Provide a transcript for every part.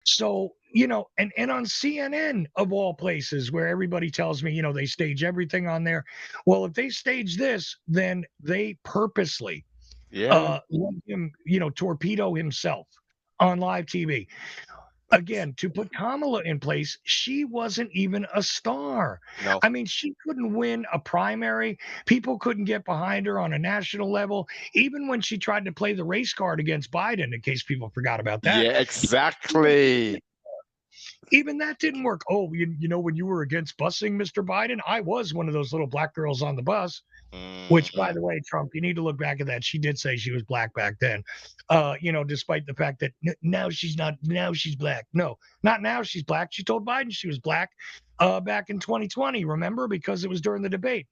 So, and on CNN of all places where everybody tells me, they stage everything on there. Well, if they stage this, then they purposely Yeah. let him, torpedo himself on live TV. Again, to put Kamala in place, she wasn't even a star. No. I mean, she couldn't win a primary. People couldn't get behind her on a national level. Even when she tried to play the race card against Biden, in case people forgot about that, Yeah, exactly. even that didn't work. Oh, when you were against busing Mr. Biden, I was one of those little black girls on the bus. Which, by Mm. the way, Trump, you need to look back at that. She did say she was black back then, despite the fact that now she's not. Now she's black. No, not now she's black. She told Biden she was black back in 2020. Remember, because it was during the debate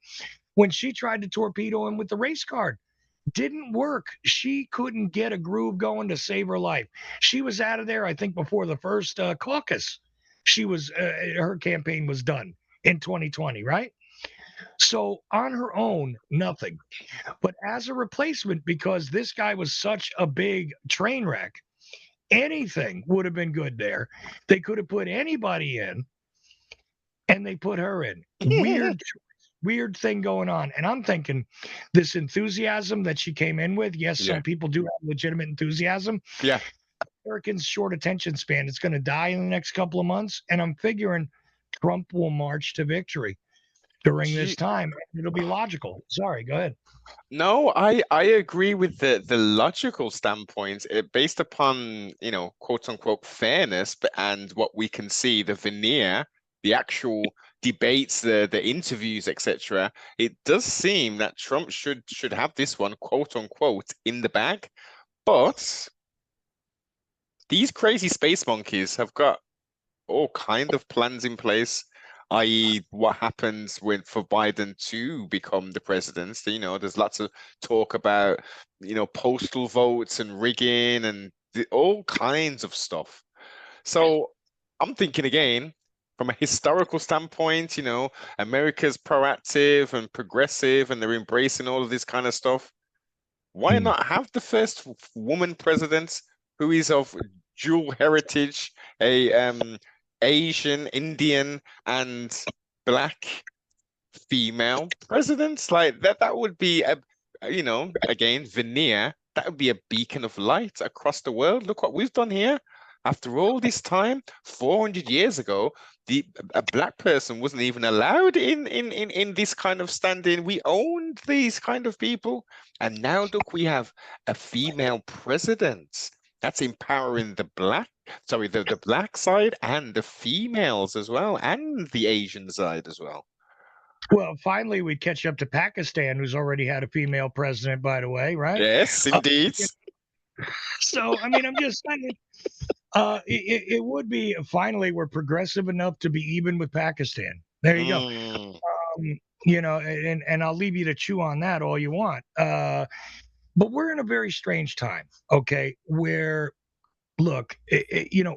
when she tried to torpedo him with the race card. Didn't work. She couldn't get a groove going to save her life. She was out of there, I think, before the first caucus. Her campaign was done in 2020, right? So on her own, nothing. But as a replacement, because this guy was such a big train wreck, anything would have been good there. They could have put anybody in, and they put her in. Weird thing going on. And I'm thinking this enthusiasm that she came in with, yes, Yeah. some people do have legitimate enthusiasm. Yeah. Americans' short attention span, it's going to die in the next couple of months. And I'm figuring Trump will march to victory during Do this you, time. It'll be logical. Sorry, go ahead. no, I agree with the logical standpoint based upon, quote unquote fairness, but and what we can see, the veneer, the actual debates, the interviews, etc. It does seem that Trump should have this one, quote unquote, in the bag. But these crazy space monkeys have got all kind of plans in place, i.e., what happens when for Biden to become the president. There's lots of talk about, postal votes and rigging and all kinds of stuff. So I'm thinking again, from a historical standpoint, America's proactive and progressive and they're embracing all of this kind of stuff. Why Hmm. not have the first woman president who is of dual heritage, a Asian, Indian, and black female president? Like that would be again, veneer. That would be a beacon of light across the world. Look what we've done here. After all this time, 400 years ago, a black person wasn't even allowed in this kind of standing. We owned these kind of people. And now look, we have a female president. That's empowering the black side and the females as well, and the Asian side as well. Well, finally, we catch up to Pakistan, who's already had a female president, by the way, right? Yes, Uh, indeed. so, I mean, I'm just saying, it would be finally we're progressive enough to be even with Pakistan. There you go. Mm, And I'll leave you to chew on that all you want. But we're in a very strange time, okay, where look,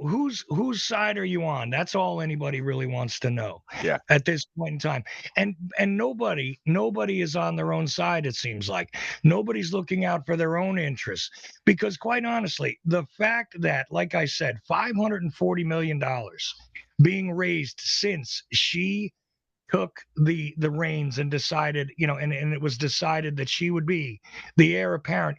whose side are you on? That's all anybody really wants to know yeah. at this point in time. And nobody is on their own side, it seems like. Nobody's looking out for their own interests. Because quite honestly, the fact that, like I said, $540 million being raised since she took the reins and decided, and it was decided that she would be the heir apparent